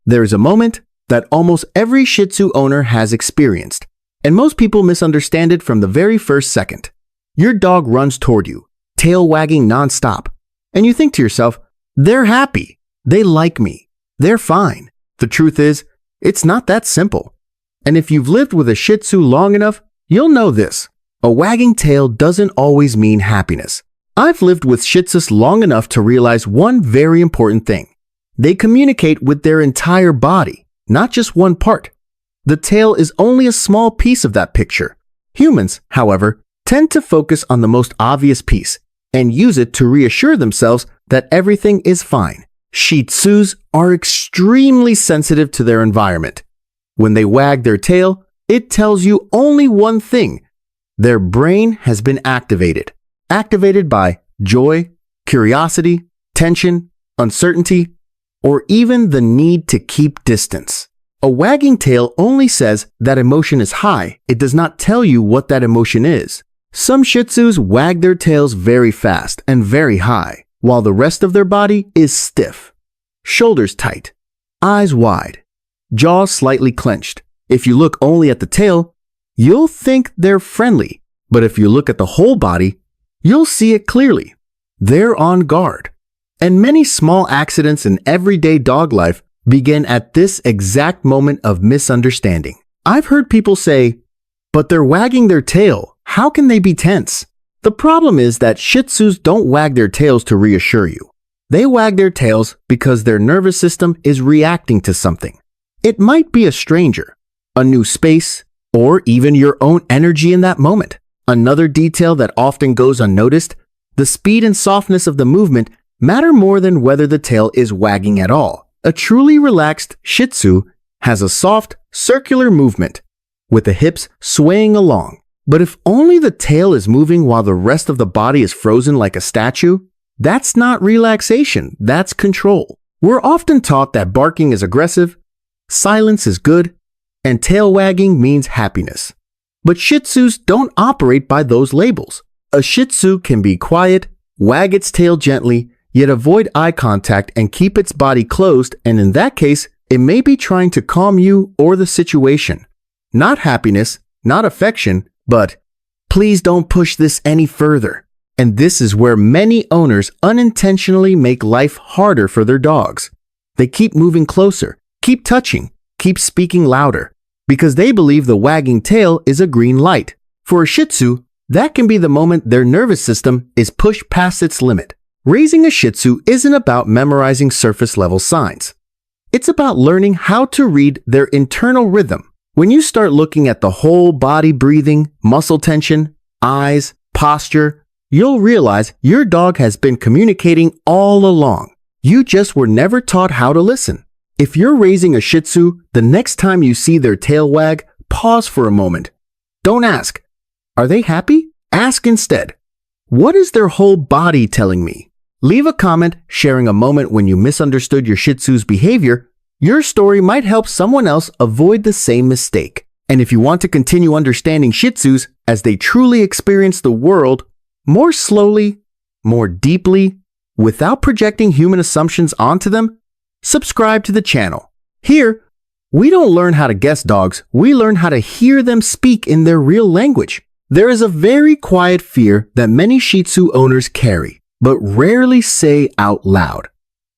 There is a moment that almost every Shih Tzu owner has experienced, and most people misunderstand it from the very first second. Your dog runs toward you, tail wagging nonstop, and you think to yourself, they're happy, they like me, they're fine. The truth is, it's not that simple. And if you've lived with a Shih Tzu long enough, you'll know this. A wagging tail doesn't always mean happiness. I've lived with Shih Tzus long enough to realize one very important thing. They communicate with their entire body, not just one part. The tail is only a small piece of that picture. Humans, however, tend to focus on the most obvious piece and use it to reassure themselves that everything is fine. Shih Tzus are extremely sensitive to their environment. When they wag their tail, it tells you only one thing. Their brain has been activated. Activated by joy, curiosity, tension, uncertainty, or even the need to keep distance. A wagging tail only says that emotion is high. It does not tell you what that emotion is. Some Shih Tzus wag their tails very fast and very high, while the rest of their body is stiff. Shoulders tight, eyes wide, jaws slightly clenched. If you look only at the tail, you'll think they're friendly, but if you look at the whole body, you'll see it clearly. They're on guard. And many small accidents in everyday dog life begin at this exact moment of misunderstanding. I've heard people say, but they're wagging their tail. How can they be tense? The problem is that Shih Tzus don't wag their tails to reassure you. They wag their tails because their nervous system is reacting to something. It might be a stranger, a new space, or even your own energy in that moment. Another detail that often goes unnoticed, the speed and softness of the movement matter more than whether the tail is wagging at all. A truly relaxed Shih Tzu has a soft, circular movement, with the hips swaying along. But if only the tail is moving while the rest of the body is frozen like a statue, that's not relaxation, that's control. We're often taught that barking is aggressive, silence is good, and tail wagging means happiness. But Shih Tzus don't operate by those labels. A Shih Tzu can be quiet, wag its tail gently, yet avoid eye contact and keep its body closed, and in that case, it may be trying to calm you or the situation. Not happiness, not affection, but please don't push this any further. And this is where many owners unintentionally make life harder for their dogs. They keep moving closer, keep touching, keep speaking louder, because they believe the wagging tail is a green light. For a Shih Tzu, that can be the moment their nervous system is pushed past its limit. Raising a Shih Tzu isn't about memorizing surface-level signs. It's about learning how to read their internal rhythm. When you start looking at the whole body breathing, muscle tension, eyes, posture, you'll realize your dog has been communicating all along. You just were never taught how to listen. If you're raising a Shih Tzu, the next time you see their tail wag, pause for a moment. Don't ask, are they happy? Ask instead, what is their whole body telling me? Leave a comment sharing a moment when you misunderstood your Shih Tzu's behavior. Your story might help someone else avoid the same mistake. And if you want to continue understanding Shih Tzus as they truly experience the world more slowly, more deeply, without projecting human assumptions onto them, subscribe to the channel. Here, we don't learn how to guess dogs, we learn how to hear them speak in their real language. There is a very quiet fear that many Shih Tzu owners carry, but rarely say out loud.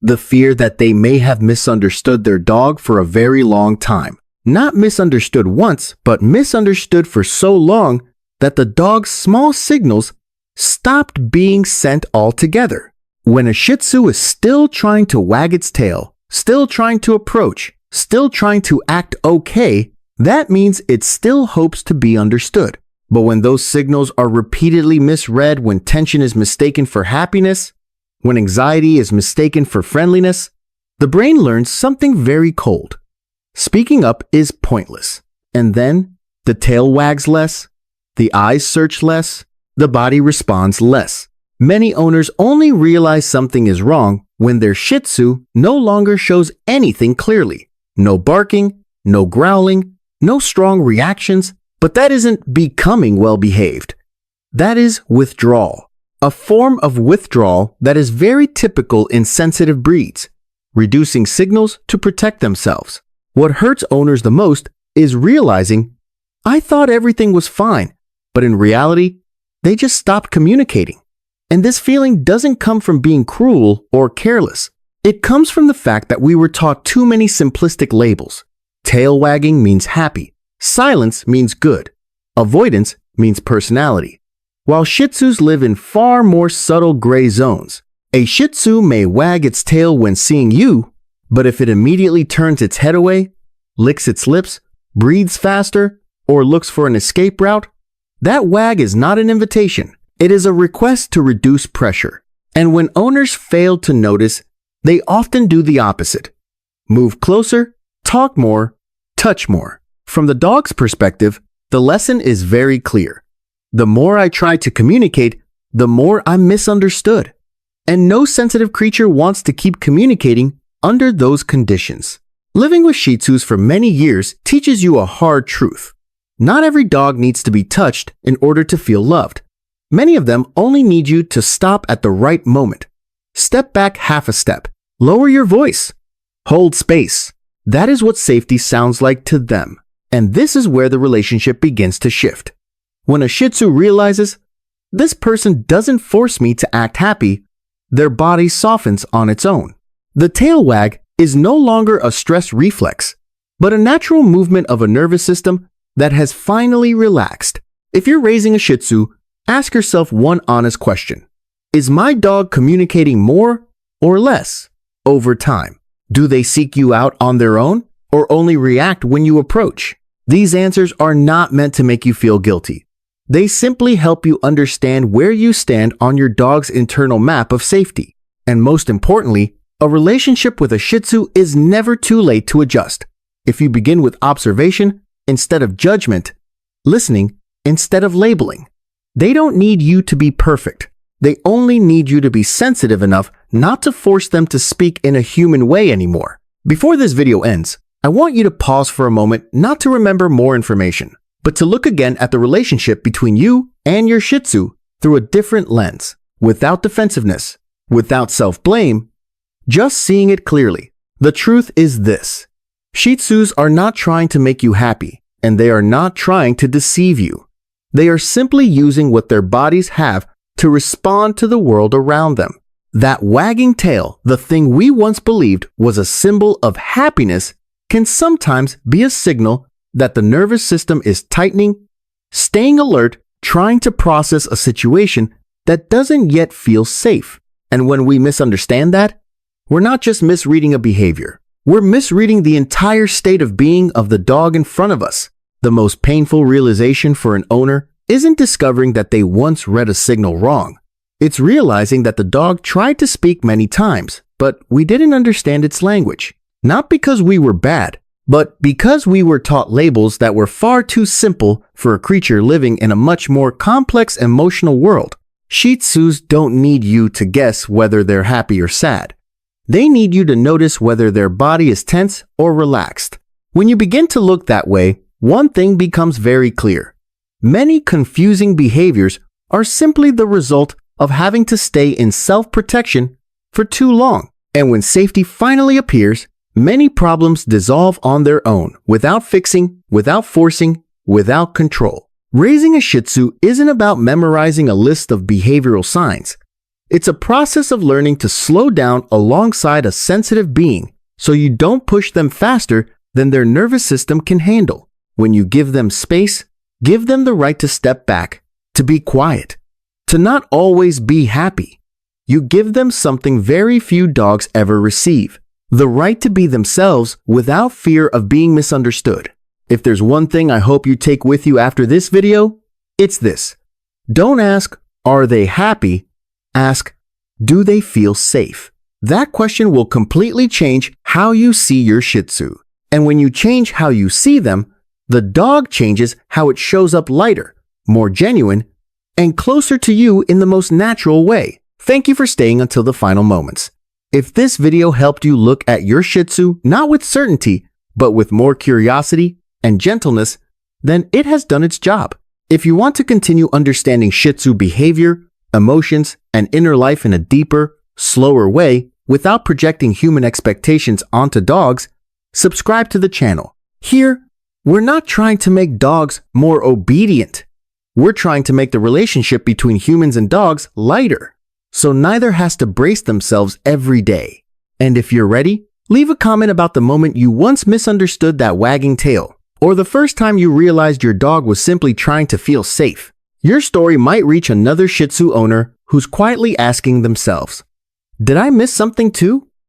The fear that they may have misunderstood their dog for a very long time. Not misunderstood once, but misunderstood for so long that the dog's small signals stopped being sent altogether. When a Shih Tzu is still trying to wag its tail, still trying to approach, still trying to act okay, that means it still hopes to be understood. But when those signals are repeatedly misread, when tension is mistaken for happiness, when anxiety is mistaken for friendliness, the brain learns something very cold. Speaking up is pointless. And then the tail wags less, the eyes search less, the body responds less. Many owners only realize something is wrong when their Shih Tzu no longer shows anything clearly. No barking, no growling, no strong reactions, but that isn't becoming well-behaved. That is withdrawal, a form of withdrawal that is very typical in sensitive breeds. reducing signals to protect themselves. What hurts owners the most is realizing, I thought everything was fine, but in reality, they just stopped communicating. And this feeling doesn't come from being cruel or careless. It comes from the fact that we were taught too many simplistic labels. Tail wagging means happy. Silence means good. Avoidance means personality. While Shih Tzus live in far more subtle gray zones. A Shih Tzu may wag its tail when seeing you, but if it immediately turns its head away, licks its lips, breathes faster, or looks for an escape route, that wag is not an invitation. It is a request to reduce pressure. And when owners fail to notice, they often do the opposite. Move closer, talk more, touch more. From the dog's perspective, the lesson is very clear. The more I try to communicate, the more I'm misunderstood. And no sensitive creature wants to keep communicating under those conditions. Living with Shih Tzus for many years teaches you a hard truth. Not every dog needs to be touched in order to feel loved. Many of them only need you to stop at the right moment. Step back half a step. Lower your voice. Hold space. That is what safety sounds like to them. And this is where the relationship begins to shift. When a Shih Tzu realizes, this person doesn't force me to act happy, their body softens on its own. The tail wag is no longer a stress reflex, but a natural movement of a nervous system that has finally relaxed. If you're raising a Shih Tzu, ask yourself one honest question. Is my dog communicating more or less over time? Do they seek you out on their own or only react when you approach? These answers are not meant to make you feel guilty. They simply help you understand where you stand on your dog's internal map of safety. And most importantly, a relationship with a Shih Tzu is never too late to adjust. If you begin with observation instead of judgment, listening instead of labeling. They don't need you to be perfect. They only need you to be sensitive enough not to force them to speak in a human way anymore. Before this video ends, I want you to pause for a moment not to remember more information, but to look again at the relationship between you and your Shih Tzu through a different lens, without defensiveness, without self-blame, just seeing it clearly. The truth is this. Shih Tzus are not trying to make you happy, and they are not trying to deceive you. They are simply using what their bodies have to respond to the world around them. That wagging tail, the thing we once believed was a symbol of happiness, can sometimes be a signal that the nervous system is tightening, staying alert, trying to process a situation that doesn't yet feel safe. And when we misunderstand that, we're not just misreading a behavior. We're misreading the entire state of being of the dog in front of us. The most painful realization for an owner isn't discovering that they once read a signal wrong. It's realizing that the dog tried to speak many times, but we didn't understand its language. Not because we were bad, but because we were taught labels that were far too simple for a creature living in a much more complex emotional world. Shih Tzus don't need you to guess whether they're happy or sad. They need you to notice whether their body is tense or relaxed. When you begin to look that way, one thing becomes very clear. Many confusing behaviors are simply the result of having to stay in self-protection for too long. And when safety finally appears, many problems dissolve on their own, without fixing, without forcing, without control. Raising a Shih Tzu isn't about memorizing a list of behavioral signs. It's a process of learning to slow down alongside a sensitive being so you don't push them faster than their nervous system can handle. When you give them space, give them the right to step back, to be quiet, to not always be happy. You give them something very few dogs ever receive. The right to be themselves without fear of being misunderstood. If there's one thing I hope you take with you after this video, it's this. Don't ask, are they happy? Ask, do they feel safe? That question will completely change how you see your Shih Tzu. And when you change how you see them, the dog changes how it shows up lighter, more genuine, and closer to you in the most natural way. Thank you for staying until the final moments. If this video helped you look at your Shih Tzu not with certainty, but with more curiosity and gentleness, then it has done its job. If you want to continue understanding Shih Tzu behavior, emotions, and inner life in a deeper, slower way, without projecting human expectations onto dogs, subscribe to the channel. Here, we're not trying to make dogs more obedient. We're trying to make the relationship between humans and dogs lighter, so neither has to brace themselves every day. And if you're ready, leave a comment about the moment you once misunderstood that wagging tail, or the first time you realized your dog was simply trying to feel safe. Your story might reach another Shih Tzu owner who's quietly asking themselves, "Did I miss something too?"